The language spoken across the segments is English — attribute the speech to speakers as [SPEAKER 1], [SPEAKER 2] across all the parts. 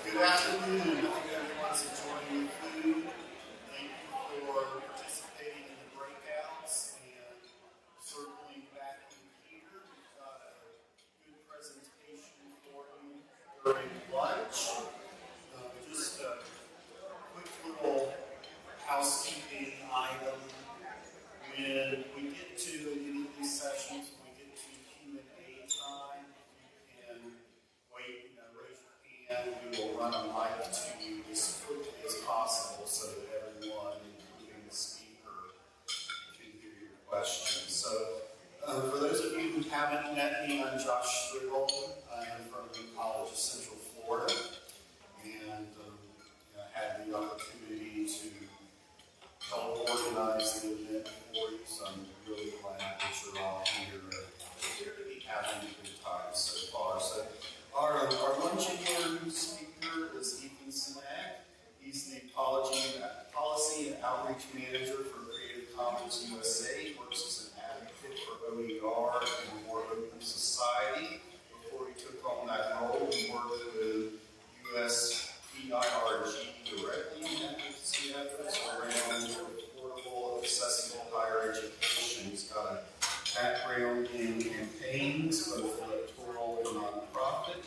[SPEAKER 1] Good afternoon. I think everyone's enjoying the food. Thank you for participating in the breakouts and circling back in here. We've got a good presentation for you during lunch. Just a quick little housekeeping item. When we get to any of these sessions, when we get to Q&A time, you can wait, raise your hand. We will run a mic to you as quickly as possible so that everyone, including the speaker, can hear your questions. So, for those of you who haven't met me, I'm Josh Striggle. I am from the College of Central Florida, and I had the opportunity to help organize the event for you, so I'm really glad that you're all here to be having a good time so far. So our luncheon speaker is Senack. He's the Policy and Outreach Manager for Creative Commons USA. He works as an advocate for OER and More Open Society. Before he took on that role, he worked with USPIRG directly in advocacy efforts around affordable, accessible higher education. He's got a background in campaigns, both electoral and nonprofit.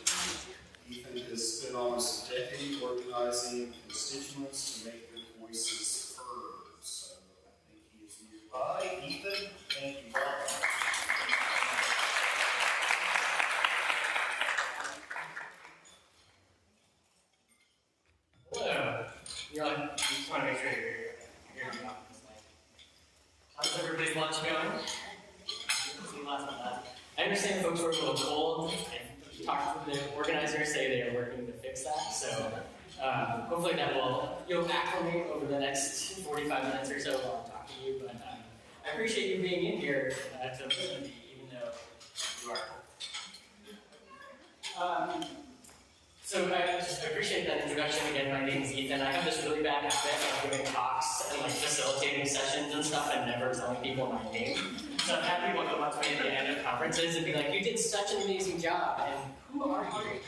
[SPEAKER 1] Ethan has spent almost a decade organizing constituents to make their voices heard. So I think he is nearby. Ethan, thank you.
[SPEAKER 2] Hello. You just want to make sure you're hearing me. How's everybody's lunch going? I understand folks were a little cold. I talked to the organizers, say they are working to fix that. So hopefully you'll acclimate over the next 45 minutes or so while I'm talking to you. But I appreciate you being in here to listen to me, even though you are cold. So I just appreciate that introduction. Again, my name is Ethan. I have this really bad habit of giving talks and facilitating sessions and stuff and never telling people my name. So I've had people come up to me at the end of conferences and be like, "You did such an amazing job, and who are you?"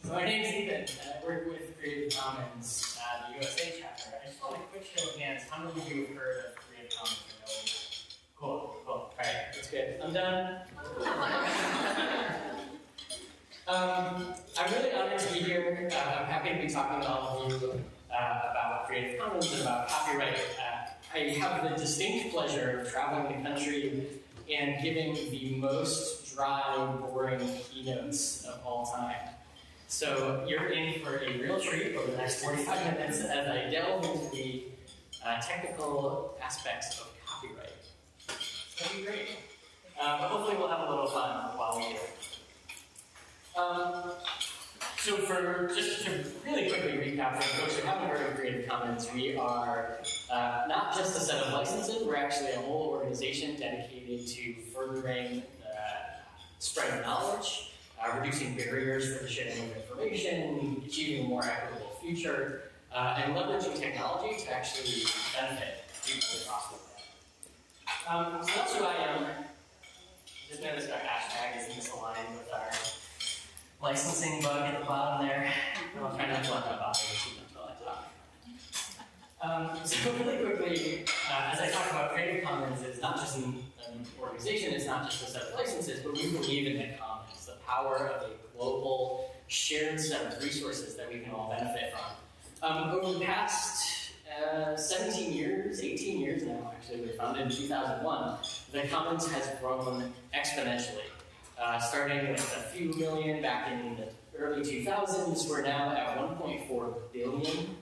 [SPEAKER 2] So my name is Ethan, and I work with Creative Commons, the USA chapter. I just want a quick show of hands. How many of you have heard of Creative Commons? Cool. All right, that's good. I'm done. I'm really honored to be here. I'm happy to be talking to all of you about Creative Commons and about copyright. I have the distinct pleasure of traveling the country and giving the most dry, boring keynotes of all time. So you're in for a real treat over the next 45 minutes as I delve into the technical aspects of copyright. It's going to be great. But hopefully we'll have a little fun while we do it. So just to really quickly recap for folks who haven't heard of Creative Commons, we are not just a set of licenses, we're actually a whole organization dedicated to furthering the spread of knowledge, reducing barriers for the sharing of information, achieving a more equitable future, and leveraging technology to actually benefit people across the world. So that's who I am. Just noticed our hashtag is misaligned with our licensing bug at the bottom there. I'll try not to let that bother you until I talk. So really quickly, as I talk about Creative Commons, it's not just an organization, it's not just a set of licenses, but we believe in the commons, the power of a global shared set of resources that we can all benefit from. Over the past 17 years, 18 years now actually, we were founded in 2001, the commons has grown exponentially. Starting with a few million back in the early 2000s, we're now at 1.4 billion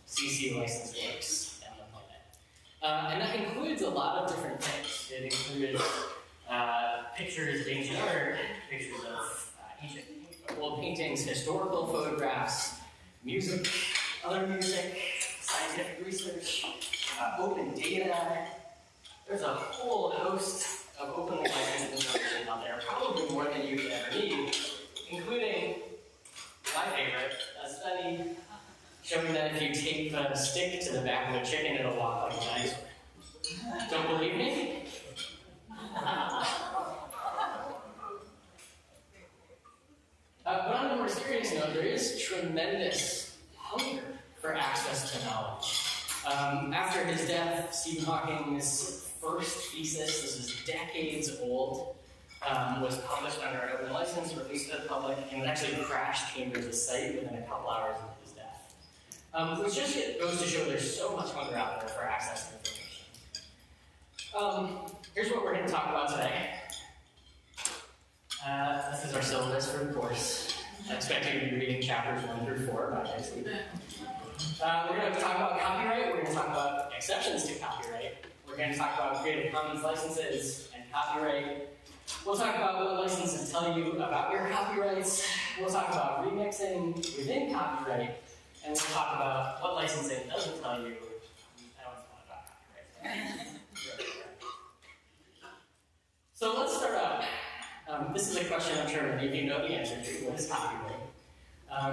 [SPEAKER 2] CC licensed works on the planet. And that includes a lot of different things. It includes pictures of ancient art, pictures of ancient old paintings, historical photographs, music, other music, scientific research, open data. There's a whole host of open licensed information out there, probably more than you could ever need, including my favorite, a study showing that if you tape a stick to the back of a chicken, it'll walk like a dinosaur. Don't believe me? But on a more serious note, there is tremendous After his death, Stephen Hawking's first thesis, this is decades old, was published under an open license, released to the public, and it actually crashed Cambridge's site within a couple hours of his death. Which just goes to show there's so much hunger out there for access to information. Here's what we're going to talk about today. This is our syllabus for the course. I expect you to be reading chapters 1 through 4 by next week. We're going to talk about copyright, we're going to talk about exceptions to copyright, we're going to talk about Creative Commons licenses and copyright. We'll talk about what licenses tell you about your copyrights. We'll talk about remixing within copyright. And we'll talk about what licensing doesn't tell you. I don't know about copyright. So let's start out. This is a question I'm sure many of you know the answer to. What is copyright?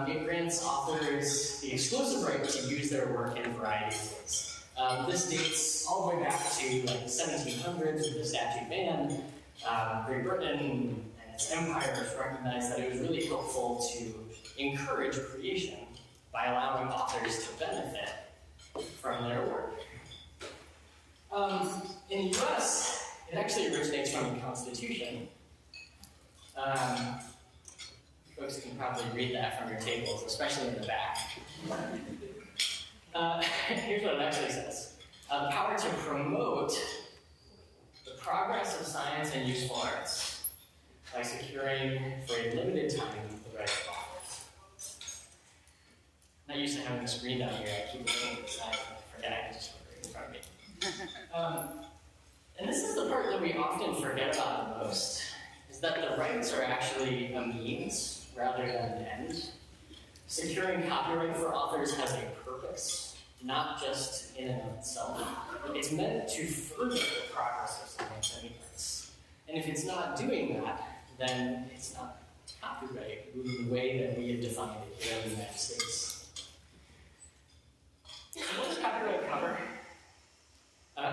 [SPEAKER 2] It grants authors the exclusive right to use their work in a variety of ways. This dates all the way back to like the 1700s with the statute ban. Great Britain and its empires recognized that it was really helpful to encourage creation by allowing authors to benefit from their work. In the US, it actually originates from the Constitution. Folks can probably read that from your tables, especially in the back. Here's what it actually says. The power to promote the progress of science and useful arts by securing for a limited time the rights of authors. I'm not used to having a screen down here. I keep looking at the side and I forget I can just look right in front of me. And this is the part that we often forget about the most, is that the rights are actually a means rather than an end. Securing copyright for authors has a purpose, not just in and of itself. It's meant to further the progress of science and the arts. And if it's not doing that, then it's not copyright in the way that we have defined it here in the United States. So what does copyright cover?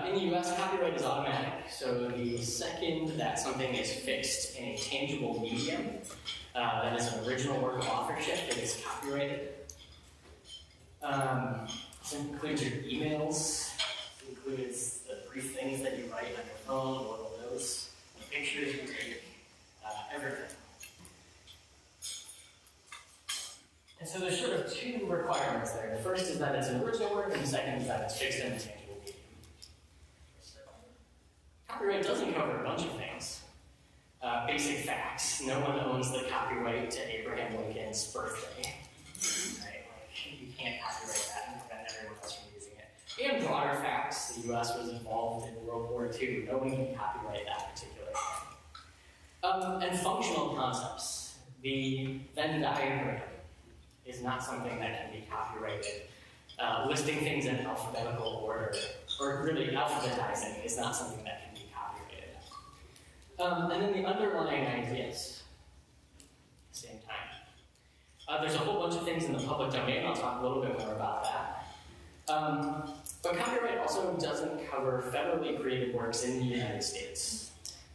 [SPEAKER 2] In the US, copyright is automatic. So the second that something is fixed in a tangible medium, that is an original work of authorship, it is copyrighted. This includes your emails, it includes the brief things that you write on your phone, little notes, the pictures you take, everything. And so there's sort of two requirements there. The first is that it's an original work, and the second is that it's fixed in a tangible medium. Copyright doesn't cover a bunch of things. Basic facts. No one owns the copyright to Abraham Lincoln's birthday. Right? Like, you can't copyright that and prevent everyone else from using it. And broader facts. The US was involved in World War II. No one can copyright that particular thing. And functional concepts. The Venn diagram is not something that can be copyrighted. Listing things in alphabetical order, or really alphabetizing, is not something that can be copyrighted. And then the underlying ideas at the same time. There's a whole bunch of things in the public domain. I'll talk a little bit more about that. But copyright also doesn't cover federally created works in the United States.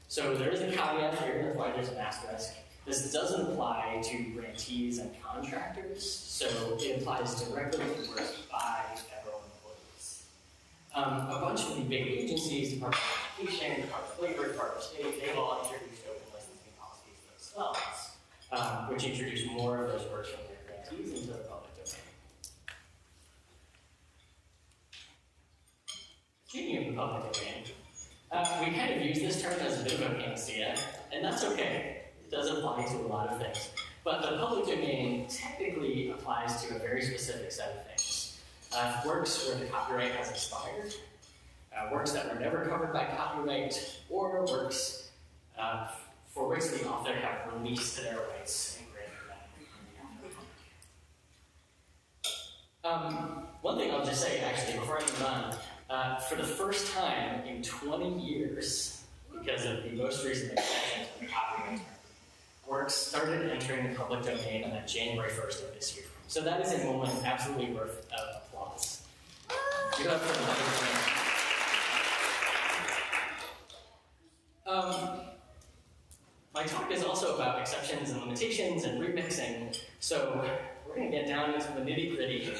[SPEAKER 2] So there is a caveat here, that's why there's an asterisk. This doesn't apply to grantees and contractors, so it applies directly to works by federal employees. A bunch of the big agencies, Department of Education, Department of Labor, Department of State, they've all introduced open licensing policies themselves, which introduce more of those works from their grantees into the public domain. Speaking of the public domain, we kind of use this term as a bit of a panacea, and that's okay. It does apply to a lot of things. But the public domain technically applies to a very specific set of things. Works where the copyright has expired, works that were never covered by copyright, or works for which the author have released their rights and granted them. One thing I'll just say, actually, before I move on, for the first time in 20 years, because of the most recent extension to the copyright term, works started entering the public domain on January 1st of this year. So that is a moment absolutely worth applause. Give it up for the public domain. My talk is also about exceptions and limitations and remixing, so we're going to get down into the nitty-gritty.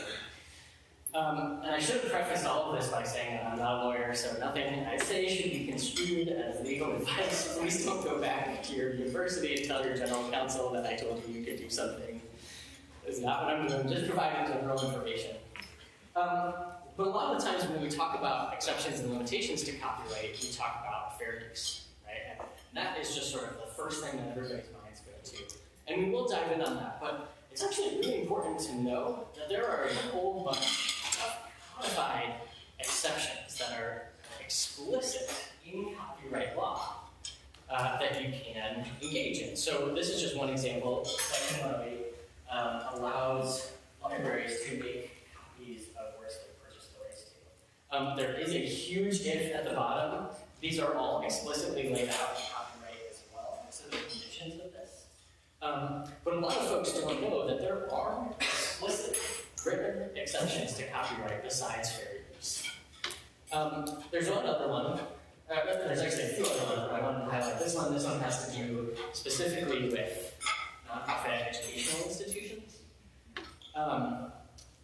[SPEAKER 2] And I should have prefaced all of this by saying that I'm not a lawyer, so nothing I say should be construed as legal advice. Please don't go back to your university and tell your general counsel that I told you you could do something. That's not what I'm doing, I'm just providing general information. But a lot of the times when we talk about exceptions and limitations to copyright, we talk about fair use, right? And that is just sort of the first thing that everybody's minds go to. And we will dive in on that, but it's actually really important to know that there are a whole bunch of codified exceptions that are explicit in copyright law that you can engage in. So this is just one example. Section 108 allows libraries to make copies of works they purchased the rights to. There is a huge if at the bottom. These are all explicitly laid out in copyright as well, so the conditions of this. But a lot of folks don't know that there are explicit written exceptions to copyright besides fair use. There's one other one. There's actually a few other ones, but I wanted to highlight this one. This one has to do specifically with nonprofit educational institutions.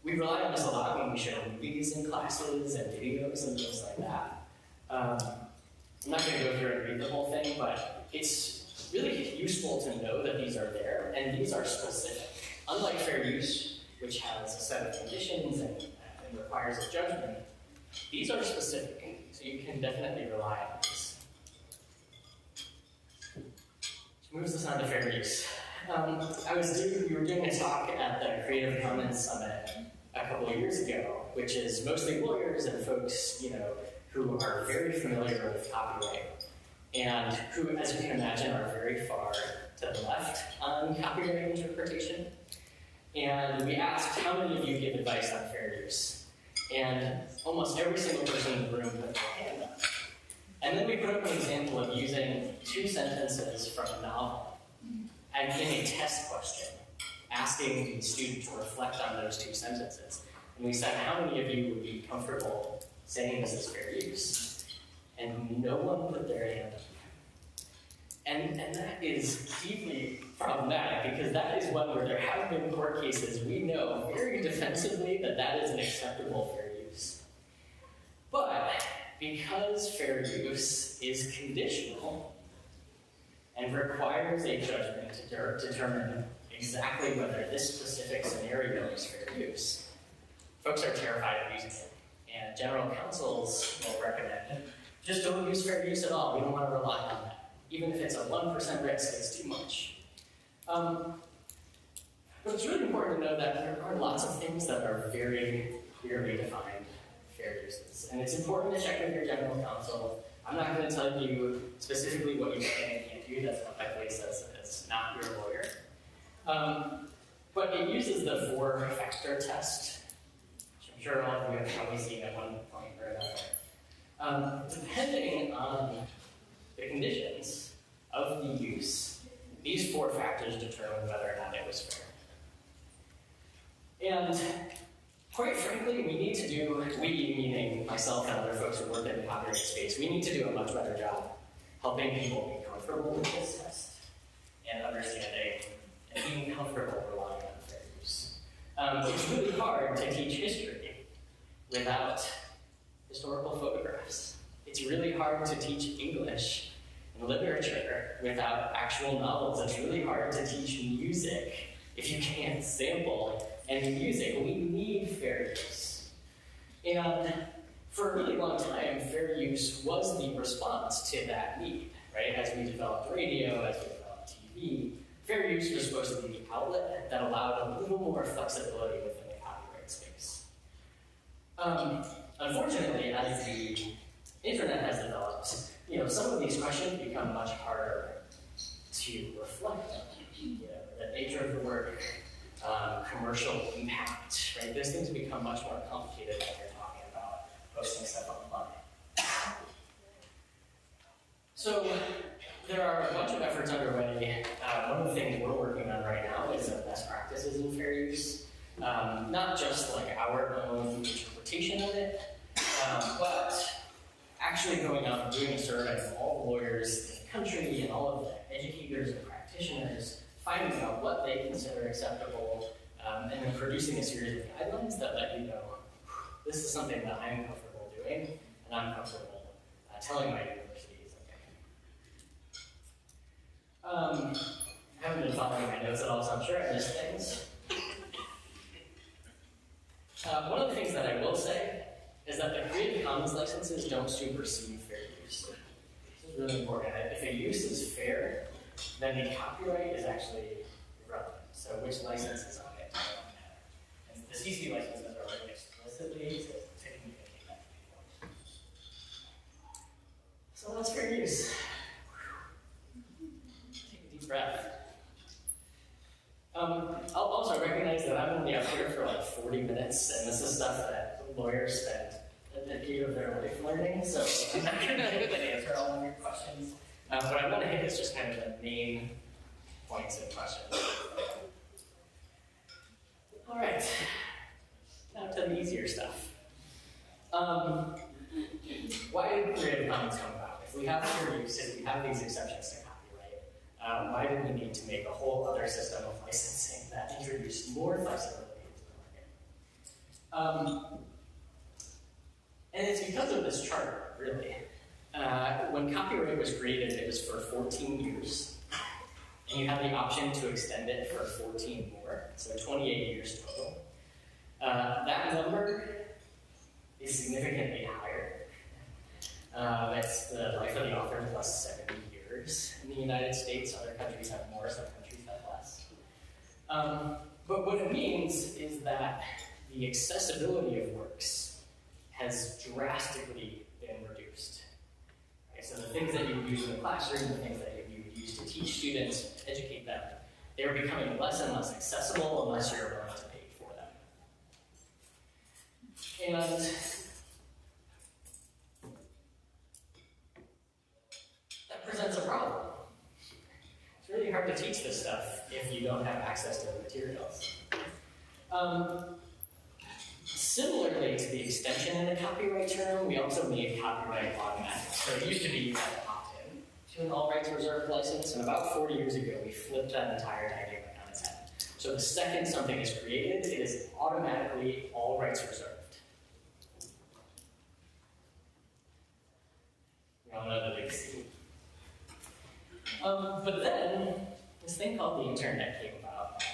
[SPEAKER 2] We rely on this a lot when we show movies in classes and videos and things like that. I'm not going to go through and read the whole thing, but it's really useful to know that these are there, and these are specific. Unlike fair use, which has a set of conditions and requires a judgment, these are specific, so you can definitely rely on these. Which moves us on to fair use. We were doing a talk at the Creative Commons Summit a couple of years ago, which is mostly lawyers and folks, who are very familiar with copyright, and who, as you can imagine, are very far to the left on copyright interpretation. And we asked, how many of you give advice on fair use? And almost every single person in the room put their hand up. And then we put up an example of using 2 sentences from a novel, and in a test question, asking the student to reflect on those 2 sentences. And we said, how many of you would be comfortable saying this is fair use? And no one put their hand up. And that is deeply problematic, because that is one where there have been court cases we know very defensively that is an acceptable fair use. But because fair use is conditional and requires a judgment to determine exactly whether this specific scenario is fair use, folks are terrified of using it. And general counsels will recommend, just don't use fair use at all. We don't want to rely on that. Even if it's a 1% risk, it's too much. But it's really important to know that there are lots of things that are very clearly defined fair uses. And it's important to check with your general counsel. I'm not going to tell you specifically what you can and can't do. That's what my place says. It's not your lawyer. But it uses the 4-factor test, which I'm sure all of you have probably seen at one point or another. Depending on the conditions of the use, these 4 factors determine whether or not it was fair. And quite frankly, we need to do, we meaning myself and other folks who work in the copyright space, we need to do a much better job helping people be comfortable with this test and understanding and being comfortable relying on fair use. It's really hard to teach history without historical photographs. It's really hard to teach English and literature without actual novels. It's really hard to teach music if you can't sample any music. We need fair use. And for a really long time, fair use was the response to that need, right? As we developed radio, as we developed TV, fair use was supposed to be the outlet that allowed a little more flexibility within the copyright space. Unfortunately, as the internet has developed, some of these questions become much harder to reflect on. The nature of the work, commercial impact, right? Those things become much more complicated when you're talking about posting stuff online. So there are a bunch of efforts underway. One of the things we're working on right now is best practices in fair use. Not just like our own interpretation of it, but actually going out and doing a survey of all the lawyers in the country and all of the educators and practitioners, finding out what they consider acceptable, and then producing a series of guidelines that let you know This is something that I'm comfortable doing, and I'm comfortable telling my university is okay. I haven't been following my notes at all, so I'm sure I missed things. One of the things that I will say is that the Creative Commons licenses don't supersede fair use. This is really important. If a use is fair, then the copyright is actually irrelevant. So which license is on it doesn't matter. And the CC licenses are written explicitly to communicate that to people. So that's fair use. Take a deep breath. I'll also recognize that I'm only up here for like 40 minutes, and this is stuff that lawyers spend a decade of their life learning, so I'm not going to be able to answer all of your questions. But I want to hit is just kind of the main points and questions. All right, now to the easier stuff. Why did Creative Commons come about? If we have fair use, if we have these exceptions to copyright, why did we need to make a whole other system of licensing that introduced more flexibility into the market? And it's because of this chart, really. When copyright was created, it was for 14 years. And you had the option to extend it for 14 more, so 28 years total. That number is significantly higher. That's the life of the author plus 70 years in the United States. Other countries have more, some countries have less. But what it means is that the accessibility of works has drastically been reduced. Okay, so the things that you would use in the classroom, the things that you would use to teach students, educate them, they're becoming less and less accessible unless you're willing to pay for them. And that presents a problem. It's really hard to teach this stuff if you don't have access to the materials. Similarly to the extension in the copyright term, we also made copyright automatic. So it used to be you had to opt in to an all rights reserved license, and about 40 years ago, we flipped that entire dynamic on its head. So the second something is created, it is automatically all rights reserved. We all know the big C. But then, this thing called the internet came about,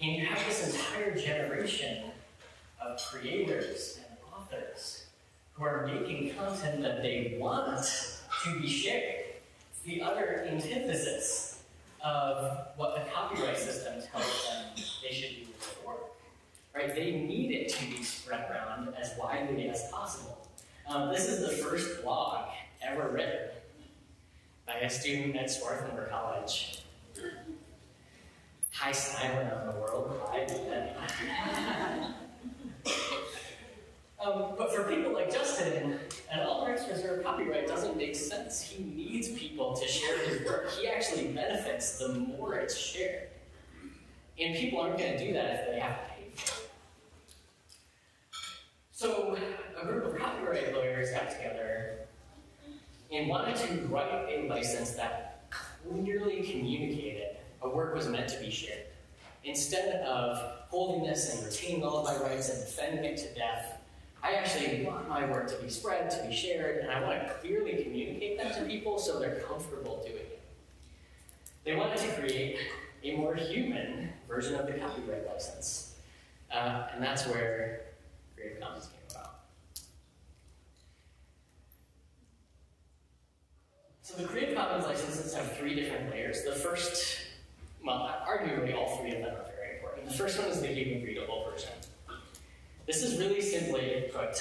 [SPEAKER 2] and you have this entire generation of creators and authors who are making content that they want to be shared. It's the utter antithesis of what the copyright system tells them they should do with their work. Right? They need it to be spread around as widely as possible. This is the first blog ever written by a student at Swarthmore College. Hi, Silent on the world. Hi. But for people like Justin, an all rights reserved copyright doesn't make sense. He needs people to share his work. He actually benefits the more it's shared. And people aren't going to do that if they have to pay for it. So a group of copyright lawyers got together and wanted to write a license that clearly communicated a work was meant to be shared. Instead of holding this and retaining all of my rights and defending it to death, I actually want my work to be spread, to be shared, and I want to clearly communicate that to people so they're comfortable doing it. They wanted to create a more human version of the copyright license. And that's where Creative Commons came about. So the Creative Commons licenses have 3 different layers. The first, well, arguably all 3 of them are very important. The first one is the human readable version. This is really simply put.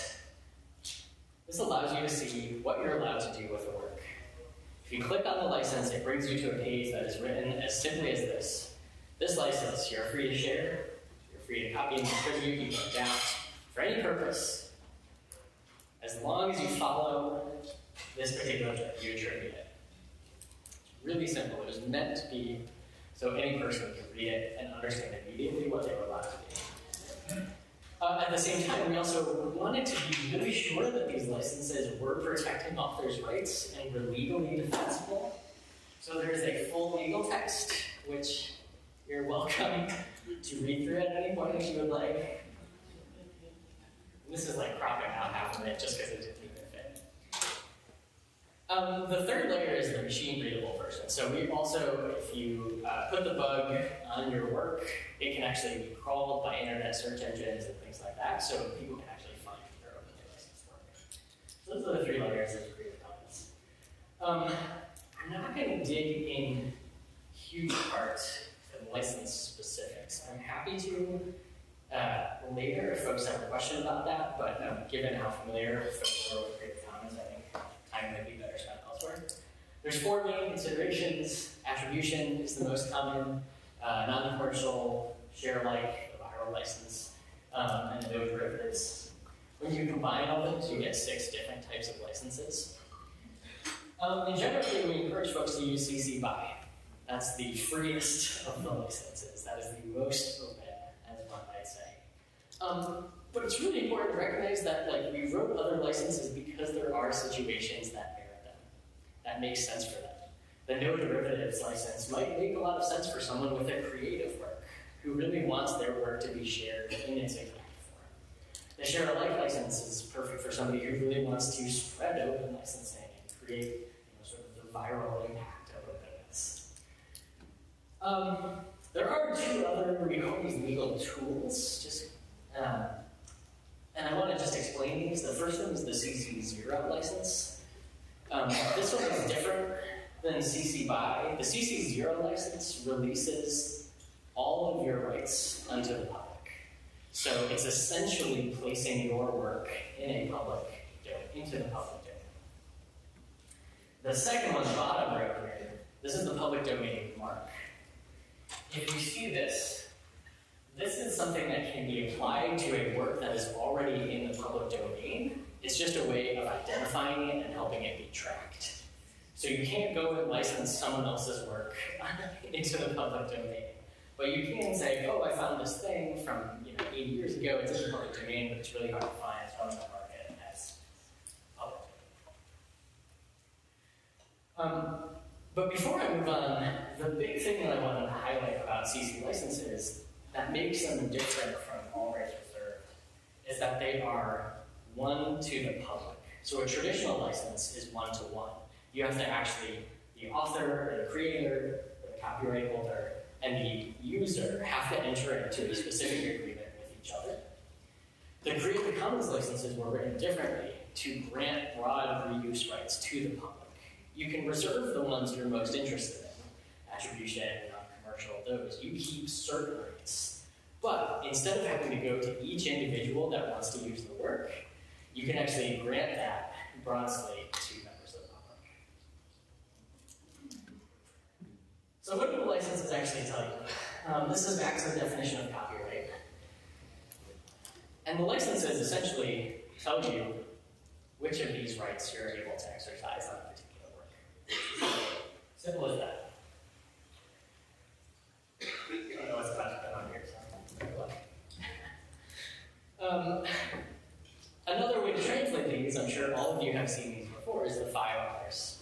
[SPEAKER 2] This allows you to see what you're allowed to do with the work. If you click on the license, it brings you to a page that is written as simply as this. This license, you're free to share, you're free to copy and distribute, you can adapt for any purpose. As long as you follow this particular term, you attribute it. Really simple. It was meant to be so any person could read it and understand immediately what they were allowed to do. At the same time, we also wanted to be really sure that these licenses were protecting authors' rights and were legally defensible. So there's a full legal text, which you're welcome to read through at any point if you would like. This is like cropping out half of it just because it didn't even fit. The third layer is the machine readable version. So we also, if you put the bug on your work, it can actually be crawled by internet search engines and things like that, so people can actually find your openly licensed work. So those are the 3 layers of Creative Commons. I'm not going to dig in huge part to the license specifics. I'm happy to later if folks have a question about that, but given how familiar folks are with Creative Commons, I think time might be better spent elsewhere. There's 4 main considerations. Attribution is the most common, non-commercial, share-alike, the viral license, and no derivatives. When you combine all those, you get 6 different types of licenses. And generally, we encourage folks to use CC BY. That's the freest of the licenses. That is the most open, as one might say. But it's really important to recognize that we wrote other licenses because there are situations that merit them, that make sense for them. The no derivatives license might make a lot of sense for someone with a creative work who really wants their work to be shared in its exact form. The share alike license is perfect for somebody who really wants to spread open licensing and create sort of the viral impact of openness. There are 2 other, we call these legal tools, and I want to just explain these. The first one is the CC0 license. This one is different than CC BY. The CC0 license releases all of your rights unto the public. So it's essentially placing your work in a public domain, into the public domain. The second one, the bottom row here, this is the public domain mark. If you see this, this is something that can be applied to a work that is already in the public domain. It's just a way of identifying it and helping it be tracked. So you can't go and license someone else's work into the public domain. But you can say, oh, I found this thing from 80 years ago, it's in the public domain, but it's really hard to find, it's on the market as public domain. But before I move on, the big thing that I wanted to highlight about CC licenses that makes them different from all rights reserved is that they are one to the public. So a traditional license is one-to-one. You have to actually, the author, or the creator, or the copyright holder, and the user have to enter into a specific agreement with each other. The Creative Commons licenses were written differently to grant broad reuse rights to the public. You can reserve the ones you're most interested in, attribution, non-commercial, those. You keep certain rights. But instead of having to go to each individual that wants to use the work, you can actually grant that broad slate to members of the public. So what do the licenses actually tell you? This is back to the definition of copyright. And the licenses essentially tell you which of these rights you're able to exercise on a particular work. Simple as that. I don't know what's about to come on here, so good luck. Another way to translate these, I'm sure all of you have seen these before, is the 5 R's.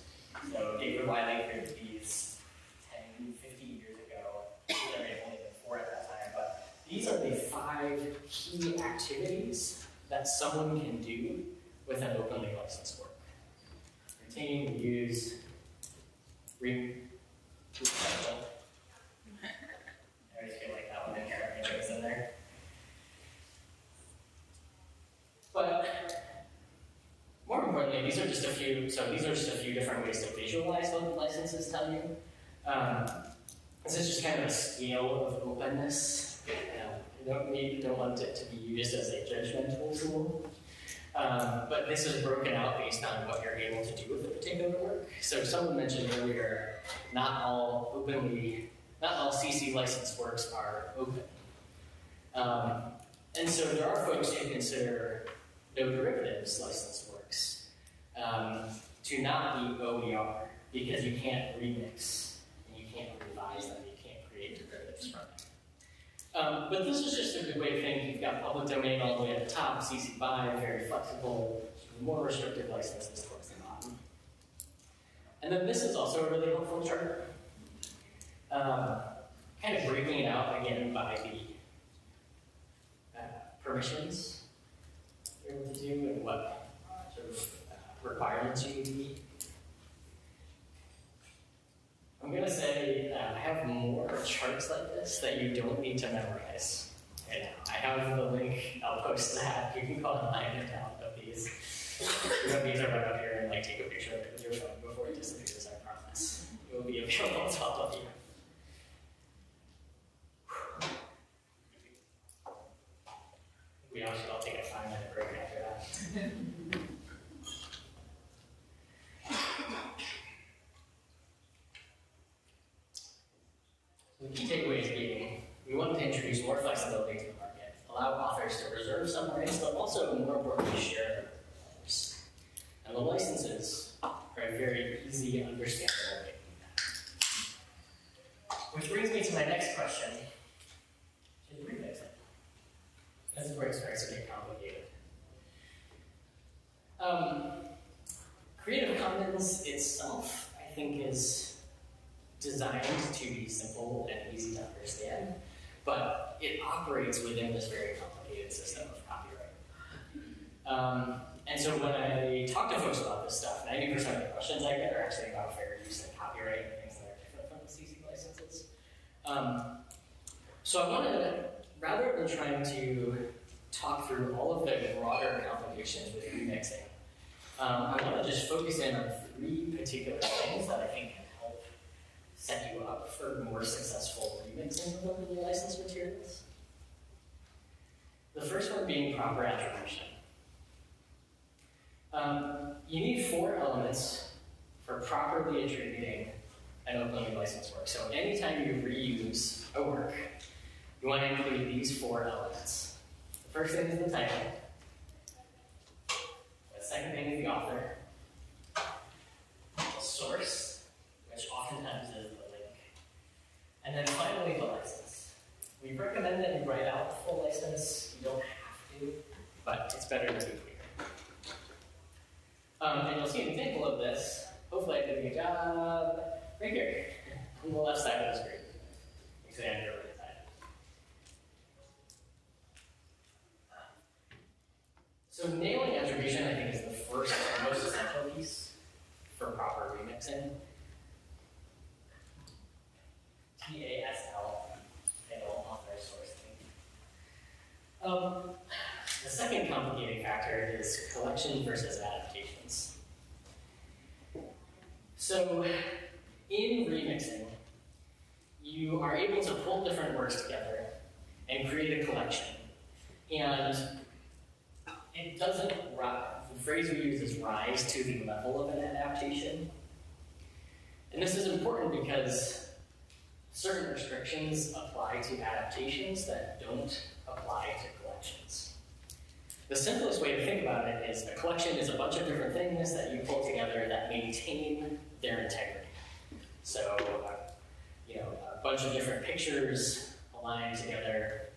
[SPEAKER 2] So David Wiley created these 10, 15 years ago. There may have only been 4 at that time, but these are the 5 key activities that someone can do with an openly licensed work. Retain, reuse, recycle. I always feel like that one inherently goes in there. But more importantly, these are just a few different ways to visualize what the licenses tell you. This is just kind of a scale of openness. You don't want it to be used as a judgmental tool. But this is broken out based on what you're able to do with a particular work. So someone mentioned earlier, not all CC licensed works are open. And so there are folks who consider no derivatives licensed works to not be OER because you can't remix and you can't revise them, you can't create derivatives from them. But this is just a good way to think. You've got public domain all the way at the top, CC BY, very flexible, more restrictive licenses towards the bottom. And then this is also a really helpful chart. Kind of breaking it out again by the permissions. you're able to do and what sort of requirements you need to meet. I'm going to say I have more charts like this that you don't need to memorize. And I have the link, I'll post that. You can go online and download these. You don't need to run up here and like take a picture of it with your phone before it disappears, I promise. It will be available to all of you. We all should all take a 5-minute break after that. So the key takeaways being, we want to introduce more flexibility to the market, allow authors to preserve some rights, but also, more importantly, share them with others. And the licenses are a very easy, understandable way to do that. Which brings me to my next question, which is remixing. This is where it starts to get complicated. Creative Commons itself, I think, is designed to be simple and easy to understand, but it operates within this very complicated system of copyright. And so when I talk to folks about this stuff, 90% of the questions I get are actually about fair use and copyright and things that are different from the CC licenses. So I want to, rather than trying to talk through all of the broader complications with remixing, I want to just focus in on 3 particular things that I think can help set you up for more successful remixing of locally licensed materials. The first one being proper attribution. You need 4 elements for properly attributing an openly licensed work. So anytime you reuse a work, you want to include these 4 elements. The first thing is the title. The second thing is the author. The source, which oftentimes is the link. And then finally, the license. We recommend that you write out the full license. You don't have to, but it's better to be clear. And you'll see an example of this. Hopefully I did a good job. Right here, on the left side of the screen. Actually, on your right side. So nailing attribution, I think, is the first and most essential piece for proper remixing. TASL, title, author, source link. The second complicating factor is collection versus adaptations. So in remixing, you are able to pull different works together and create a collection. And it doesn't, the phrase we use is rise to the level of an adaptation. And this is important because certain restrictions apply to adaptations that don't apply to collections. The simplest way to think about it is a collection is a bunch of different things that you pull together that maintain their integrity. So, a bunch of different pictures aligned together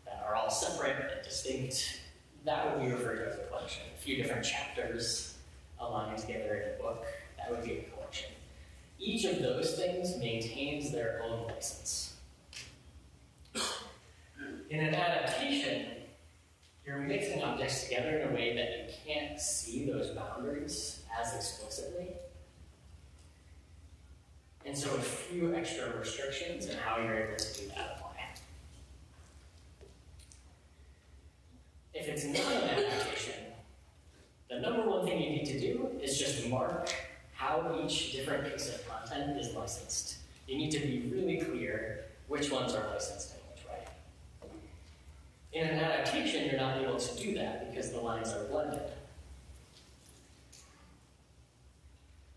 [SPEAKER 2] that are all separate and distinct. That would be referred to as a collection. A few different chapters aligned together in a book, that would be a collection. Each of those things maintains their own license. In an adaptation, you're mixing objects together in a way that you can't see those boundaries as explicitly. And so a few extra restrictions in how you're able to do that apply. If it's not an adaptation, the number one thing you need to do is just mark how each different piece of content is licensed. You need to be really clear which ones are licensed in which way. In an adaptation, you're not able to do that because the lines are blended.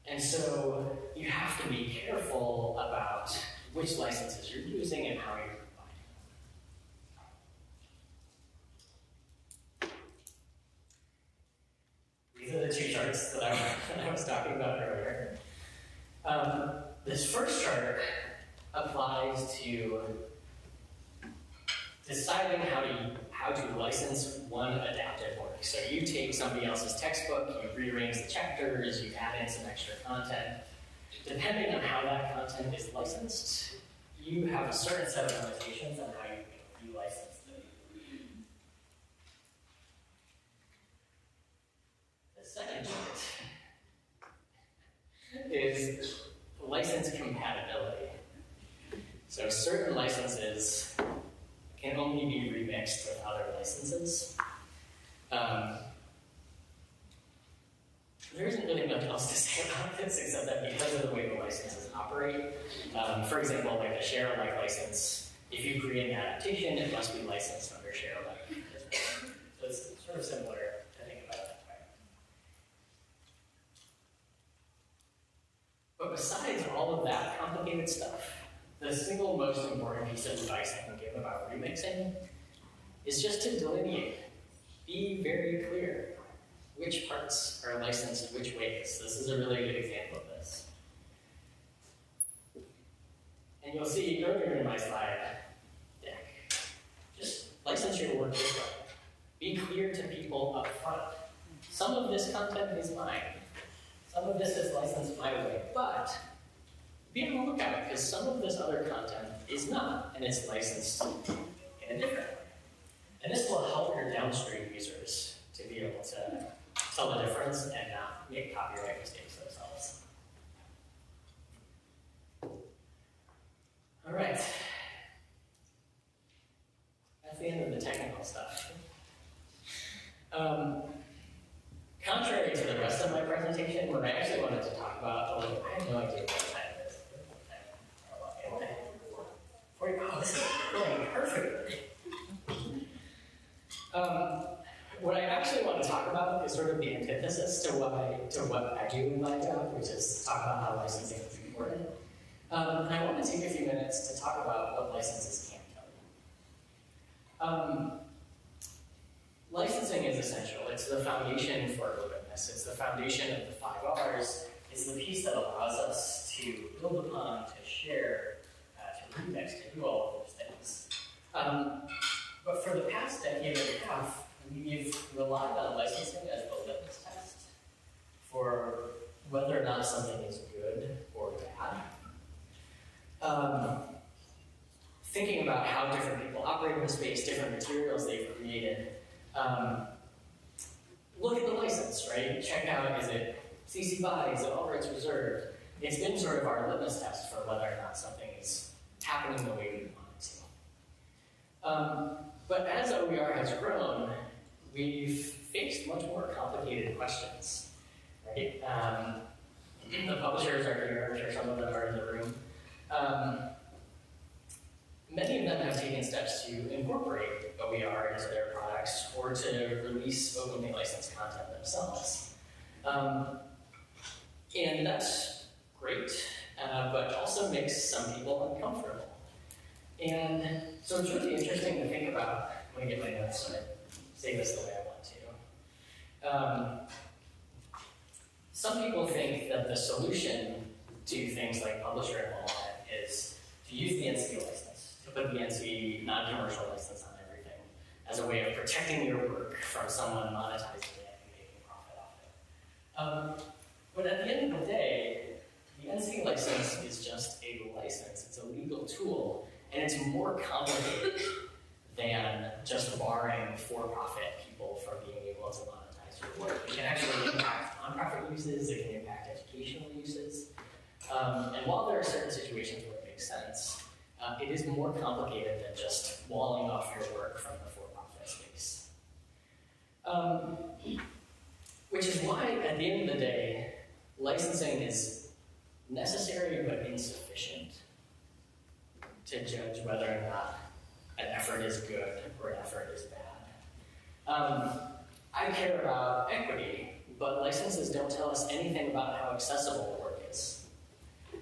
[SPEAKER 2] And so you have to be careful about which licenses you're using and how you're combining. These are the 2 charts that I was talking about earlier. This first chart applies to deciding how to license one adapted work. So you take somebody else's textbook, you rearrange the chapters, you add in some extra content. Depending on how that content is licensed, you have a certain set of limitations on how you can relicense second chart is license compatibility. So certain licenses can only be remixed with other licenses. There isn't really much else to say about this except that because of the way the licenses operate, for example, like the share-alike license, if you create an adaptation, it must be licensed under share-alike as well. So it's sort of similar to think about it that way. But besides all of that complicated stuff, the single most important piece of advice I can give about remixing is just to delineate. Be very clear which parts are licensed which ways. This is a really good example of this. And you'll see earlier in my slide deck, just license your work this way. Be clear to people up front. Some of this content is mine. Some of this is licensed my way, but be on the lookout because some of this other content is not, and it's licensed in a different way. And this will help your downstream users to be able to tell the difference and not make copyright mistakes themselves. All right. That's the end of the technical stuff. Contrary to the rest of my presentation, what I actually wanted to talk about, although I have no idea what time it is. Oh, this is going perfectly. What I actually want to talk about is sort of the antithesis to what I do in my job, which is talk about how licensing is important. And I want to take a few minutes to talk about what licenses can tell you. Licensing is essential. It's the foundation for openness. It's the foundation of the 5 R's. It's the piece that allows us to build upon, to share, to remix, to do all of those things. But for the past decade and a half, we've relied on licensing as the litmus test for whether or not something is good or bad. Thinking about how different people operate in the space, different materials they've created, look at the license, right? Check out, is it CC BY, is it all rights reserved? It's been sort of our litmus test for whether or not something is happening the way we want it to. But as OER has grown, we've faced much more complicated questions, right? The publishers are here, I'm sure some of them are in the room. Many of them have taken steps to incorporate OER into their products or to release openly licensed content themselves. And that's great, but also makes some people uncomfortable. And so it's really interesting to think about, let me get my notes so I say this the way I want to. Some people think that the solution to things like publisher involvement is to use the NC license, to put the NC non-commercial license on everything as a way of protecting your work from someone monetizing it and making profit off it. But at the end of the day, the NC license is just a license. It's a legal tool, and it's more complicated than just barring for-profit people from being able to monetize your work. It can actually impact nonprofit uses, it can impact educational uses. And while there are certain situations where it makes sense, it is more complicated than just walling off your work from the for-profit space. Which is why, at the end of the day, licensing is necessary but insufficient to judge whether or not an effort is good or an effort is bad. I care about equity, but licenses don't tell us anything about how accessible the work is.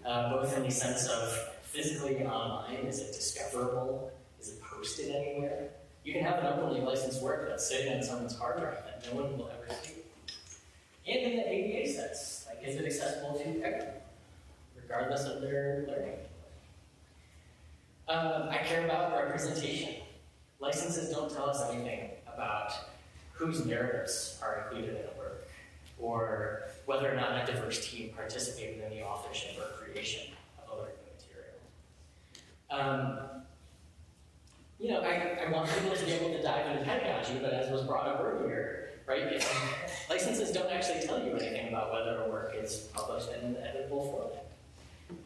[SPEAKER 2] Both in the sense of physically online, is it discoverable? Is it posted anywhere? You can have an openly licensed work that's sitting on someone's hard drive that no one will ever see. And in the ADA sense, like, is it accessible to everyone, regardless of their learning? I care about representation. Licenses don't tell us anything about whose narratives are included in a work, or whether or not a diverse team participated in the authorship or creation of a learning material. I want people to be able to dive into pedagogy, but as was brought up earlier, right? Licenses don't actually tell you anything about whether a work is published in an editable format.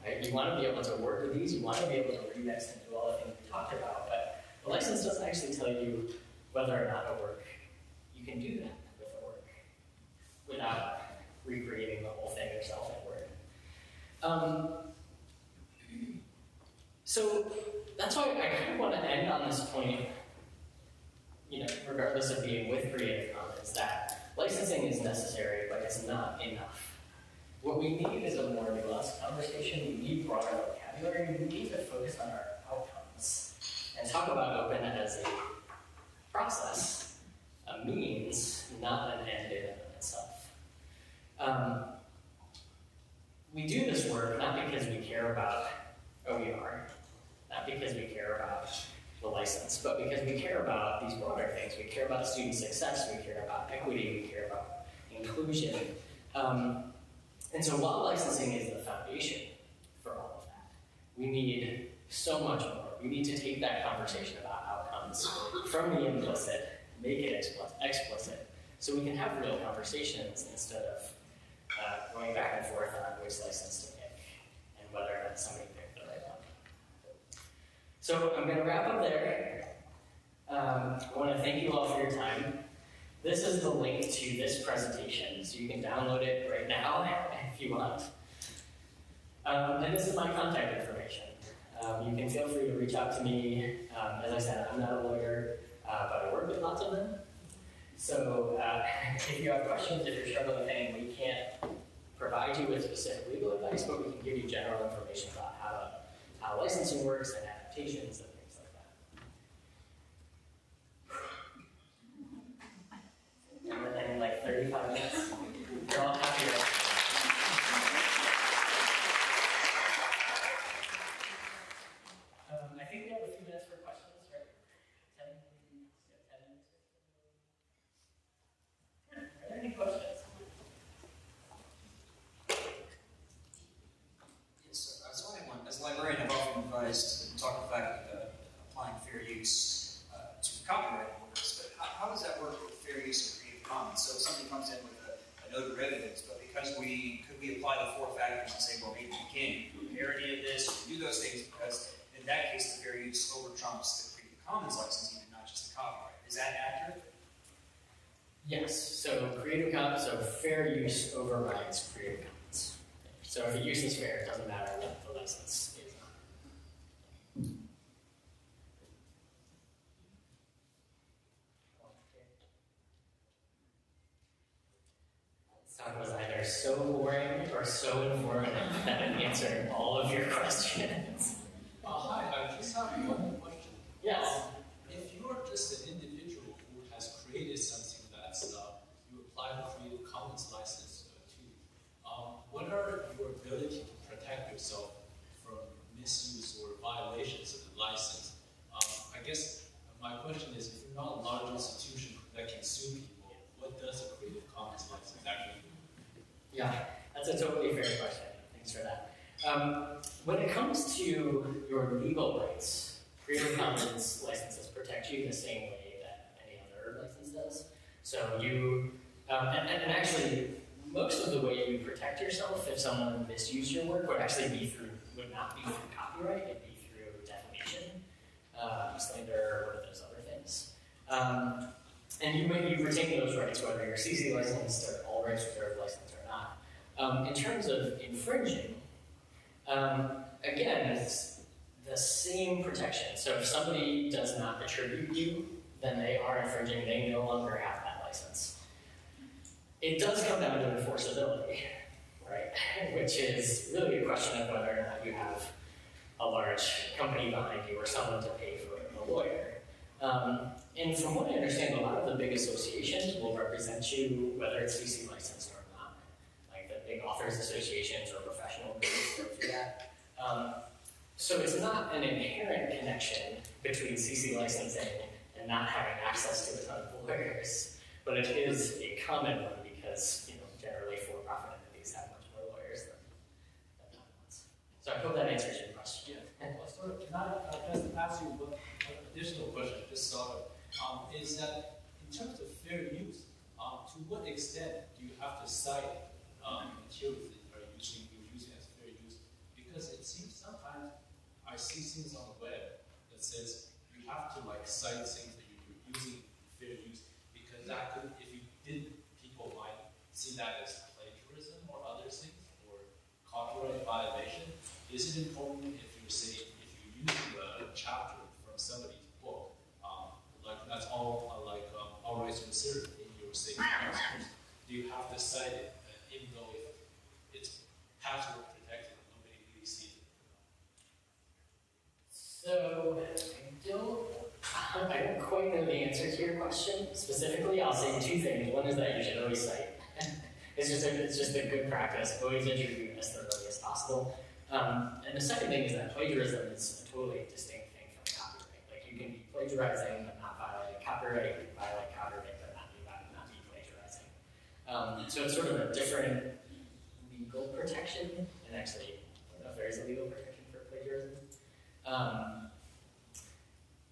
[SPEAKER 2] Right? You want to be able to work with these, you want to be able to remix and do all the things we talked about, but the license doesn't actually tell you whether or not a work, you can do that with a work without recreating the whole thing yourself in Word. So that's why I kind of want to end on this point, regardless of being with Creative Commons, that licensing is necessary, but it's not enough. What we need is a more nuanced conversation. We need broader vocabulary. We need to focus on our outcomes and talk about open as a process, a means, not an end in and of itself. We do this work not because we care about OER, not because we care about the license, but because we care about these broader things. We care about student success, we care about equity, we care about inclusion. And so while licensing is the foundation for all of that, we need so much more. We need to take that conversation about outcomes from the implicit, make it explicit, so we can have real conversations instead of going back and forth on which license to pick and whether or not somebody picked the right one. So I'm going to wrap up there. I want to thank you all for your time. This is the link to this presentation, so you can download it right now if you want. And this is my contact information. You can feel free to reach out to me. As I said, I'm not a lawyer, but I work with lots of them. So if you have questions, if you're struggling with anything, we can't provide you with specific legal advice, but we can give you general information about how licensing works and adaptations and things like that. And then in like 35 minutes, you're all happy. I think we have a few minutes for questions, right? 10 minutes. Are there any questions?
[SPEAKER 3] Yes, so anyone, as a librarian, I've often advised talk about applying fair use to copyright works, but how does that work with fair use of Creative Commons? So if somebody comes in with a note of evidence, but because could we apply the 4 factors and say, well, maybe we can do a parody of this, or do those things, because in that case, the fair use over trumps the Creative Commons licensing and not just the copyright. Is that accurate?
[SPEAKER 2] Yes, so fair use overrides Creative Commons. So if the use is fair, it doesn't matter what the license is. This talk was either so boring or so informative that it answered all of your questions.
[SPEAKER 4] Hi, I just have one question.
[SPEAKER 2] Yes.
[SPEAKER 4] If you're just an individual who has created something that's you apply the Creative Commons license to, what are your ability to protect yourself from misuse or violations of the license? I guess my question is, if you're not a large institution that can sue people, what does a Creative Commons license actually do?
[SPEAKER 2] Yeah, that's a totally fair question. Thanks for that. When it comes to your legal rights, Creative Commons licenses protect you the same way that any other license does. So you, and actually, most of the way you protect yourself if someone misused your work would not be through copyright, it'd be through defamation, slander, or those other things. And you retain those rights whether you're CC licensed or all rights reserved licensed or not. In terms of infringing, again, it's the same protection. So if somebody does not attribute you, then they are infringing. They no longer have that license. It does come down to enforceability, right? Which is really a question of whether or not you have a large company behind you or someone to pay for a lawyer. And from what I understand, a lot of the big associations will represent you, whether it's CC licensed or not. Like the big authors associations or professional groups go through that. So it's not an inherent connection between CC licensing and not having access to a ton of lawyers, but it is a common one because generally for-profit entities have much more lawyers than non-ones. So I hope that answers your question.
[SPEAKER 4] So can I just ask you one additional question, just sort of, is that in terms of fair use, to what extent is it important if you say, if you use the chapter from somebody's book, like that's all all rights reserved in your state transcripts? Do you have to cite it, even though if it's password protected, nobody really sees it?
[SPEAKER 2] So I don't quite know the answer to your question specifically. I'll say two things. One is that you should always cite. It's just a good practice. Always attribute as thoroughly as possible. And the second thing is that plagiarism is a totally distinct thing from copyright. Like you can be plagiarizing but not violating copyright. You can violate copyright but not be plagiarizing. So it's sort of a different legal protection, and actually, I don't know if there is a legal protection for plagiarism.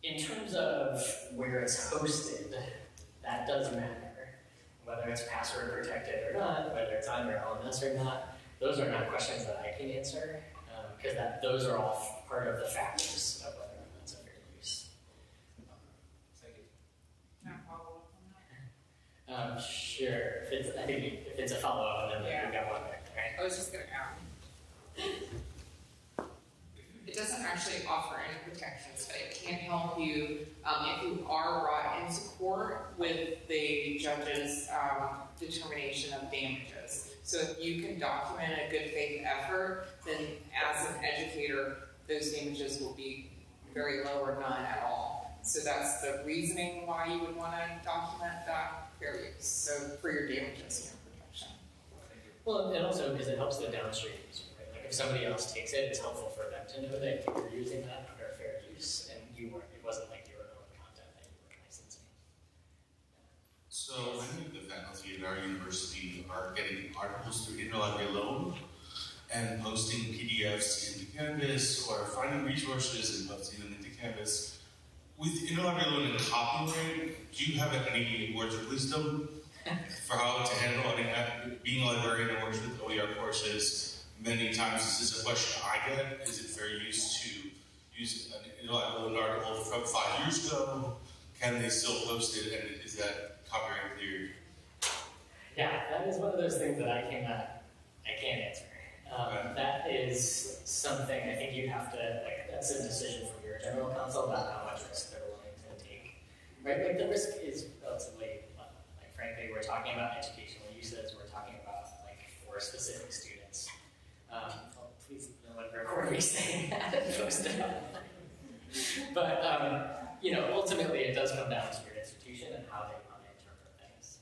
[SPEAKER 2] In terms of where it's hosted, that does matter. Whether it's password protected or not, whether it's on your LMS or not, those are not questions that I can answer, because those are all part of the factors of whether or not it's a fair use.
[SPEAKER 4] Thank you.
[SPEAKER 5] Can I follow up on that?
[SPEAKER 2] Sure. If it's a follow-up, and then
[SPEAKER 5] Yeah.
[SPEAKER 2] we've got one back there.
[SPEAKER 5] I was just going to add. It doesn't actually offer any protections, but it can help you if you are brought into court with the judge's determination of damages. So if you can document a good faith effort, then as an educator, those damages will be very low or none at all. So that's the reasoning why you would want to document that fair use. So for your damages and your protection.
[SPEAKER 2] Well, and also because it helps the downstream user, right? Like if somebody else takes it, it's helpful for them to know that you were using that under fair use, and it wasn't like your own content that you were licensing.
[SPEAKER 6] So many of the faculty at our university are getting articles through interlibrary loan and posting PDFs into Canvas or finding resources and posting them into Canvas. With interlibrary loan and copyright, do you have any words of wisdom for how to handle? I mean, being a librarian and works with OER courses, many times this is a question I get. Is it fair use to use an interlibrary loan article from 5 years ago? Can they still post it, and is that copyright cleared?
[SPEAKER 2] Yeah, that is one of those things that I can't answer. That is something I think you have to, that's a decision from your general counsel about how much risk they're willing to take. Right? Like the risk is relatively, frankly, we're talking about educational uses, we're talking about for specific students. Please no one record me saying that and post it up. But, ultimately it does come down to your institution and how they want to interpret things.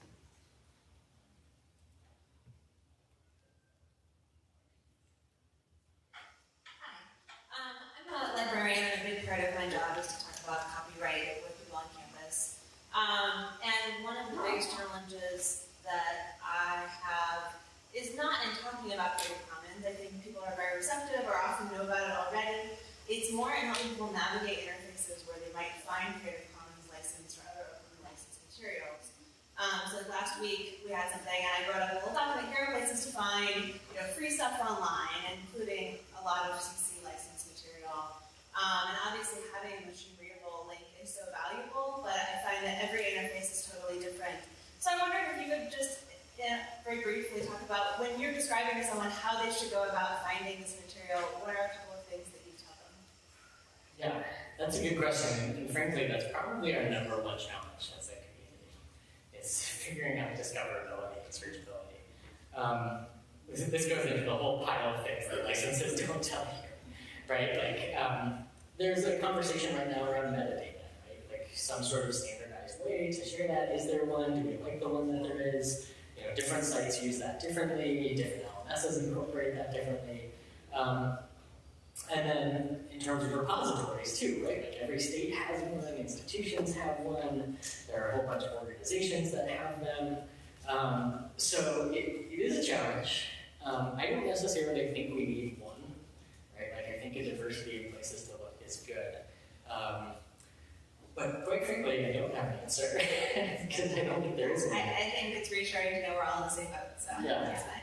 [SPEAKER 7] I'm a librarian, and a big part of my job is to talk about copyright with people on campus. And one of the biggest challenges that I have is not in talking about Creative Commons. I think people are very receptive or often know about it already. It's more in helping people navigate interfaces where they might find Creative Commons licensed or other open licensed materials. So last week we had something, and I wrote up a little document. Here are places to find free stuff online, including a lot of CC licensed material. And obviously having a machine readable link is so valuable, but I find that every interface is totally different. So I wondered if you could just very briefly talk about when you're describing to someone how they should go about finding this material, what are a couple of things that you tell them?
[SPEAKER 2] Yeah, that's a good question, and frankly, that's probably our number one challenge as a community. It's figuring out discoverability and searchability. This goes into the whole pile of things that licenses don't tell you, right? There's a conversation right now around metadata, right? Some sort of standardized way to share that. Is there one? Do we like the one that there is? Different sites use that differently. Different LMSs incorporate that differently. And then in terms of repositories too, right? Every state has one, institutions have one, there are a whole bunch of organizations that have them. So it is a challenge. I don't necessarily think we need one, right? I think a diversity of places to look is good. But quite frankly, I don't have an answer, because I don't think there is one.
[SPEAKER 7] I think it's reassuring to know we're all in the same boat, so that's fine.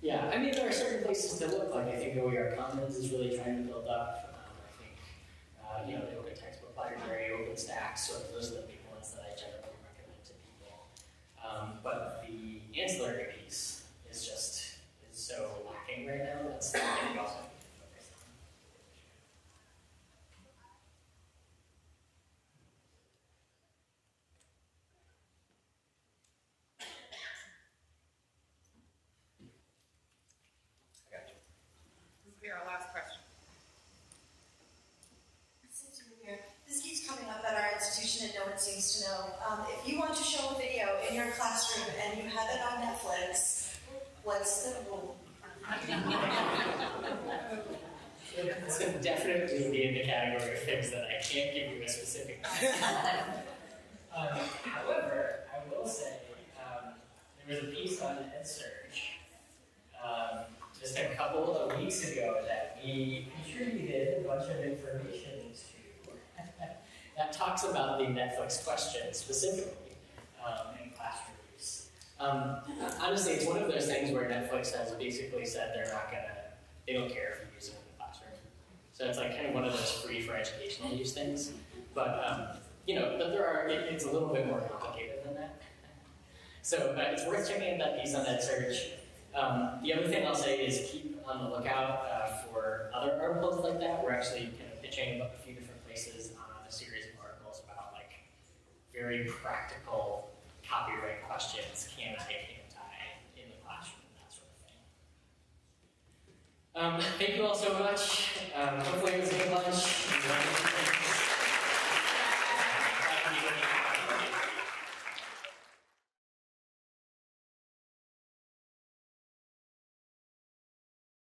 [SPEAKER 2] Yeah, I mean, there are certain places to look. I think OER Commons is really trying to build up. I think, the Open Textbook Library, OpenStax, sort of those are the big ones that I generally recommend to people. But the ancillary piece is so lacking right now. That's something we also need to focus on.
[SPEAKER 5] be our last question.
[SPEAKER 8] Since you're here, this keeps coming up at our institution and no one seems to know. If you want to show a video in your classroom and you have it on Netflix, what's the rule?
[SPEAKER 2] This would definitely be in the category of things that I can't give you a specific however, I will say there was a piece on EdSurge just a couple of weeks ago that we contributed a bunch of information to that talks about the Netflix question specifically in classroom use. Honestly, it's one of those things where Netflix has basically said they don't care if you use it in the classroom. So it's like kind of one of those free for educational use things. But it's a little bit more complicated than that. So it's worth checking out that piece on EdSurge. The other thing I'll say is keep on the lookout for other articles like that. We're actually kind of pitching a few different places on a series of articles about like very practical copyright questions, can I, can't I, in the classroom, that sort of thing. Thank you all so much. Hopefully